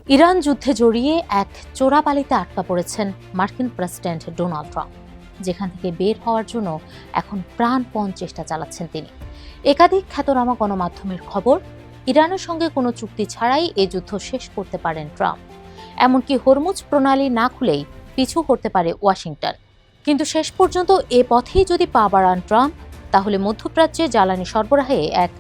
Iran যুদ্ধে জড়িয়ে এক চোরাবালিতে আটকা পড়েছেন মার্কিন প্রেসিডেন্ট ডোনাল্ড ট্রাম্প, যেখান থেকে বের হওয়ার জন্য এখন প্রাণপণ চেষ্টা চালাচ্ছেন তিনি। একাধিক খ্যাতনামা গণমাধ্যমের খবর, ইরানের সঙ্গে কোনো চুক্তি ছাড়াই এ যুদ্ধ শেষ করতে পারেন ট্রাম্প। এমনকি হরমুজ প্রণালী না খুলেই পিছু করতে পারে ওয়াশিংটন। কিন্তু শেষ পর্যন্ত এ পথেই যদি পা বাড়ান ট্রাম্প, তাহলে মধ্যপ্রাচ্যে জ্বালানি সরবরাহে এক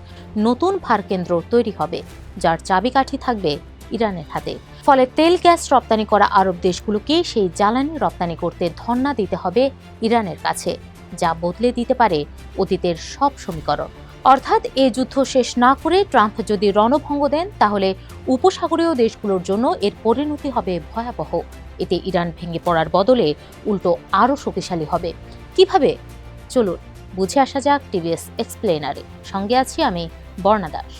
নতুন ভারকেন্দ্র তৈরি হবে, যার চাবিকাঠি থাকবে ইরানের হাতে। ফলে তেল গ্যাস রপ্তানি করা আরব দেশগুলোকে সেই জ্বালানি রপ্তানি করতে ধর্ণা দিতে হবে ইরানের কাছে, যা বদলে দিতে পারে অতীতের সব সমীকরণ। অর্থাৎ এই যুদ্ধ শেষ না করে ট্রাম্প যদি রণভঙ্গ দেন, তাহলে উপসাগরীয় দেশগুলোর জন্য এর পরিণতি হবে ভয়াবহ। এতে ইরান ভেঙে পড়ার বদলে উল্টো আরও শক্তিশালী হবে। কিভাবে? চলুন বুঝে আসা যাক টিভিএস এক্সপ্লেনারে। সঙ্গে আছি আমি, বর্ণা দাস।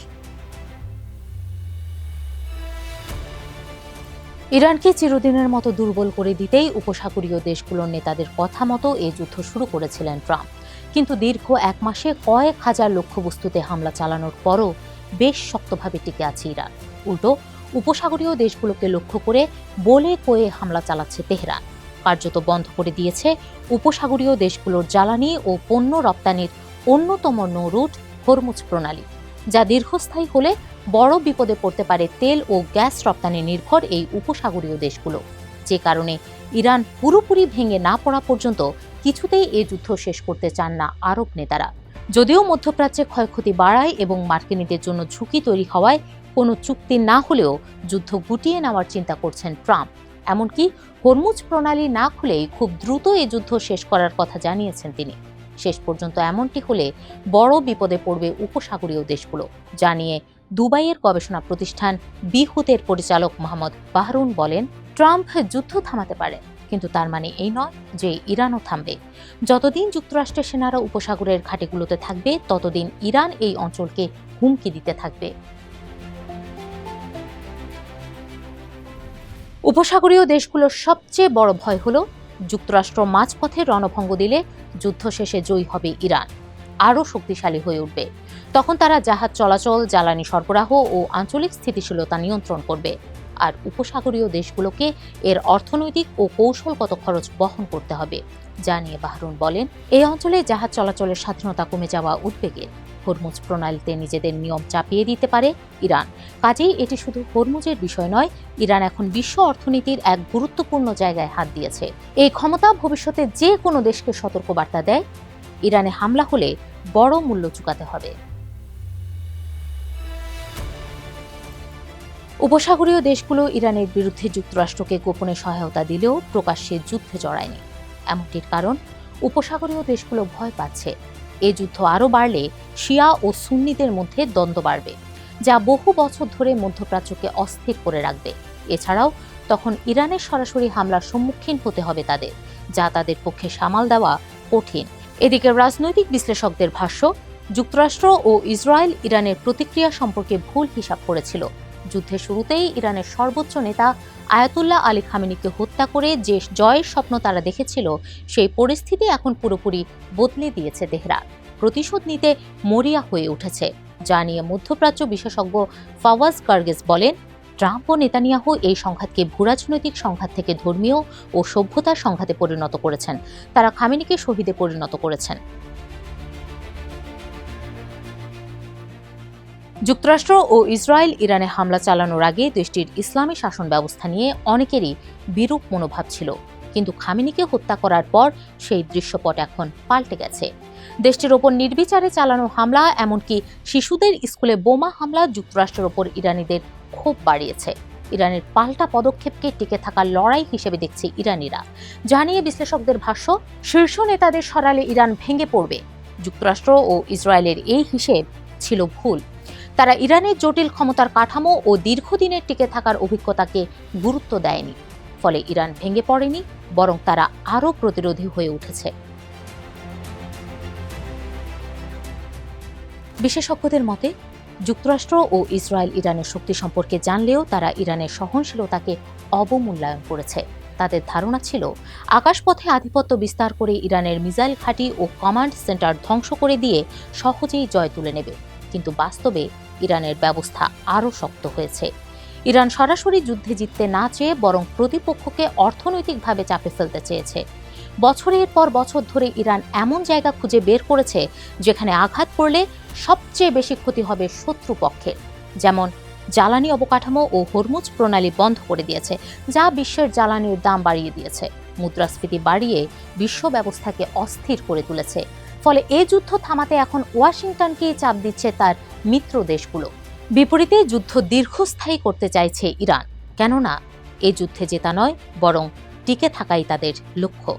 ইরানকে চিরদিনের মতো দুর্বল করে দিতেই উপসাগরীয় দেশগুলোর নেতাদের কথা মতো এই যুদ্ধ শুরু করেছিলেন ট্রাম্প। কিন্তু দীর্ঘ এক মাসে কয়েক হাজার লক্ষ্যবস্তুতে হামলা চালানোর পরও বেশ শক্তভাবে টিকে আছে ইরান। উল্টো উপসাগরীয় দেশগুলোকে লক্ষ্য করে বলে কয়ে হামলা চালাচ্ছে তেহরান। কার্যত বন্ধ করে দিয়েছে উপসাগরীয় দেশগুলোর জ্বালানি ও পণ্য রপ্তানির অন্যতম নৌ রুট হরমুজ প্রণালী, যা দীর্ঘস্থায়ী হলে বড় বিপদে পড়তে পারে তেল ও গ্যাস রপ্তানি নির্ভর এই উপসাগরীয় দেশগুলো। যে কারণে ইরান পুরোপুরি ভেঙে না পড়া পর্যন্ত কিছুতেই এই যুদ্ধ শেষ করতে চান না আরব নেতারা। যদিও মধ্যপ্রাচ্যে ক্ষয়ক্ষতি বাড়ায় এবং মার্কিনীদের জন্য ঝুঁকি তৈরি হওয়ায় কোনো চুক্তি না হলেও যুদ্ধ গুটিয়ে নেওয়ার চিন্তা করছেন ট্রাম্প। এমনকি হরমুজ প্রণালী না খুলেই খুব দ্রুত এই যুদ্ধ শেষ করার কথা জানিয়েছেন তিনি। শেষ পর্যন্ত এমনটি হলে বড় বিপদে পড়বে উপসাগরীয় দেশগুলো, জানিয়ে দুবাইয়ের গবেষণা প্রতিষ্ঠান বিহুতের পরিচালক মোহাম্মদ বাহরুন বলেন, ট্রাম্প যুদ্ধ থামাতে পারে, কিন্তু তার মানে এই নয় যে ইরানও থামবে। যতদিন যুক্তরাষ্ট্রের সেনারা উপসাগরের ঘাটিগুলোতে থাকবে, ততদিন ইরান এই অঞ্চলকে হুমকি দিতে থাকবে। উপসাগরীয় দেশগুলোর সবচেয়ে বড় ভয় হল যুক্তরাষ্ট্র মাঝপথে রণভঙ্গ দিলে যুদ্ধ শেষে জয়ী হবে ইরান, আরও শক্তিশালী হয়ে উঠবে। তখন তারা জাহাজ চলাচল, জ্বালানি সরবরাহ ও আঞ্চলিক স্থিতিশীলতা নিয়ন্ত্রণ করবে, আর উপসাগরীয় দেশগুলোকে এর অর্থনৈতিক ও কৌশলগত খরচ বহন করতে হবে। জানিয়ে বাহরুন বলেন, এই অঞ্চলে জাহাজ চলাচলের স্বাধীনতা কমে যাওয়া উদ্বেগের। হরমুজ প্রণালীতে নিজেদের নিয়ম চাপিয়ে দিতে পারে ইরান। কাজেই এটি শুধু হরমুজের বিষয় নয়, ইরান এখন বিশ্ব অর্থনীতির এক গুরুত্বপূর্ণ জায়গায় হাত দিয়েছে। এই ক্ষমতা ভবিষ্যতে যে কোনো দেশকে সতর্কবার্তা দেয়, ইরানে হামলা হলে বড় মূল্য চুকাতে হবে। উপসাগরীয় দেশগুলো ইরানের বিরুদ্ধে যুক্তরাষ্ট্রকে গোপনে সহায়তা দিলেও প্রকাশ্যে যুদ্ধে জড়ায়নি। এমনটির কারণ, উপসাগরীয় দেশগুলো ভয় পাচ্ছে এ যুদ্ধ আরও বাড়লে শিয়া ও সুন্নিদের মধ্যে দ্বন্দ্ব বাড়বে, যা বহু বছর ধরে মধ্যপ্রাচ্যকে অস্থির করে রাখবে। এছাড়াও তখন ইরানের সরাসরি হামলার সম্মুখীন হতে হবে তাদের, যা তাদের পক্ষে সামাল দেওয়া কঠিন। এদিকে রাজনৈতিক বিশ্লেষকদের ভাষ্য, যুক্তরাষ্ট্র ও ইসরায়েল ইরানের প্রতিক্রিয়া সম্পর্কে ভুল হিসাব করেছিল। যুদ্ধের শুরুতেই ইরানের সর্বোচ্চ নেতা আয়াতুল্লাহ আলী খামেনিকে হত্যা করে যে জয়ের স্বপ্ন তারা দেখেছিল, সেই পরিস্থিতি এখন পুরোপুরি বদলে দিয়েছে তেহরান। প্রতিশোধ নিতে মরিয়া হয়ে উঠেছে। যা নিয়ে মধ্যপ্রাচ্য বিশেষজ্ঞ ফাওয়াজ কার্গেস বলেন, ট্রাম্প ও নেতানিয়াহু এই সংঘাতকে ভূরাজনৈতিক সংঘাত থেকে ধর্মীয় ও সভ্যতার সংঘাতে পরিণত করেছেন। তারা খামেনিকে শহীদে পরিণত করেছেন। যুক্তরাষ্ট্র ও ইসরায়েল ইরানে হামলা চালানোর আগে দেশটির ইসলামী শাসন ব্যবস্থা নিয়ে অনেকেরই বিরূপ মনোভাব ছিল, কিন্তু খামেনিকে হত্যা করার পর সেই দৃশ্যপট এখন পাল্টে গেছে। দেশটির ওপর নির্বিচারে চালানো হামলা, এমনকি শিশুদের স্কুলে বোমা হামলা যুক্তরাষ্ট্রের ওপর ইরানিদের ক্ষোভ বাড়িয়েছে। ইরানের পাল্টা পদক্ষেপকে টিকে থাকার লড়াই হিসেবে দেখছে ইরানিরা। জানিয়ে বিশ্লেষকদের ভাষ্য, শীর্ষ নেতাদের সরালে ইরান ভেঙে পড়বে। যুক্তরাষ্ট্র ও ইসরায়েলের এই হিসেব ছিল ভুল। তারা ইরানের জটিল ক্ষমতার কাঠামো ও দীর্ঘদিনের টিকে থাকার অভিজ্ঞতাকে গুরুত্ব দেয়নি। ফলে ইরান ভেঙে পড়েনি, বরং তারা আরও প্রতিরোধী হয়ে উঠেছে। বিশেষজ্ঞদের মতে, যুক্তরাষ্ট্র ও ইসরায়েল ইরানের শক্তি সম্পর্কে জানলেও তারা ইরানের সহনশীলতাকে অবমূল্যায়ন করেছে। তাদের ধারণা ছিল আকাশপথে আধিপত্য বিস্তার করে ইরানের মিসাইল ঘাঁটি ও কমান্ড সেন্টার ধ্বংস করে দিয়ে সহজেই জয় তুলে নেবে। কিন্তু বাস্তবে ইরানের ব্যবস্থা আরও শক্ত হয়েছে। ইরান সরাসরি যুদ্ধে জিততে না চেয়ে বরং প্রতিপক্ষকে অর্থনৈতিকভাবে চাপে ফেলতে চেয়েছে। বছরের পর বছর ধরে ইরান এমন জায়গা খুঁজে বের করেছে যেখানে আঘাত করলে সবচেয়ে বেশি ক্ষতি হবে শত্রুপক্ষের, যেমন জ্বালানি অবকাঠামো ও হরমুজ প্রণালী বন্ধ করে দিয়েছে, যা বিশ্বের জ্বালানির দাম বাড়িয়ে দিয়েছে, মুদ্রাস্ফীতি বাড়িয়ে বিশ্ব ব্যবস্থাকে অস্থির করে তুলেছে। ফলে এই যুদ্ধ থামাতে এখন ওয়াশিংটনকেই চাপ দিচ্ছে তার মিত্র দেশগুলো। বিপরীতে যুদ্ধ দীর্ঘস্থায়ী করতে চাইছে ইরান, কেননা এই যুদ্ধে জেতা নয় বরং টিকে থাকাই তাদের লক্ষ্য।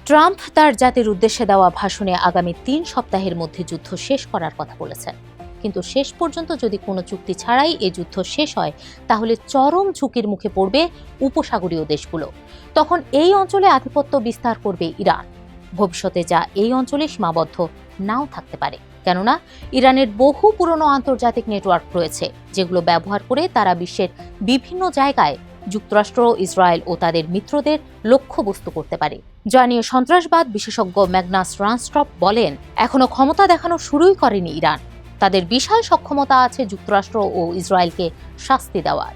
ট্রাম্প তার জাতির উদ্দেশ্যে দেওয়া ভাষণে আগামী ৩ সপ্তাহের মধ্যে যুদ্ধ শেষ করার কথা বলেছেন। কিন্তু শেষ পর্যন্ত যদি কোনো চুক্তি ছাড়াই এই যুদ্ধ শেষ হয়, তাহলে চরম ঝুঁকির মুখে পড়বে উপসাগরীয় দেশগুলো। তখন এই অঞ্চলে আধিপত্য বিস্তার করবে ইরান। ভবিষ্যতে যা এই অঞ্চলে সীমাবদ্ধ নাও থাকতে পারে, কেননা ইরানের বহু পুরনো আন্তর্জাতিক নেটওয়ার্ক রয়েছে, যেগুলো ব্যবহার করে তারা বিশ্বের বিভিন্ন জায়গায় যুক্তরাষ্ট্র, ইসরায়েল ও তাদের মিত্রদের লক্ষ্যবস্তু করতে পারে। যা নিয়ে সন্ত্রাসবাদ বিশেষজ্ঞ ম্যাগনাস রানস্ট্রপ বলেন, এখনো ক্ষমতা দেখানো শুরুই করেনি ইরান। তাদের বিশাল সক্ষমতা আছে যুক্তরাষ্ট্র ও ইসরায়েলকে শাস্তি দেওয়ার।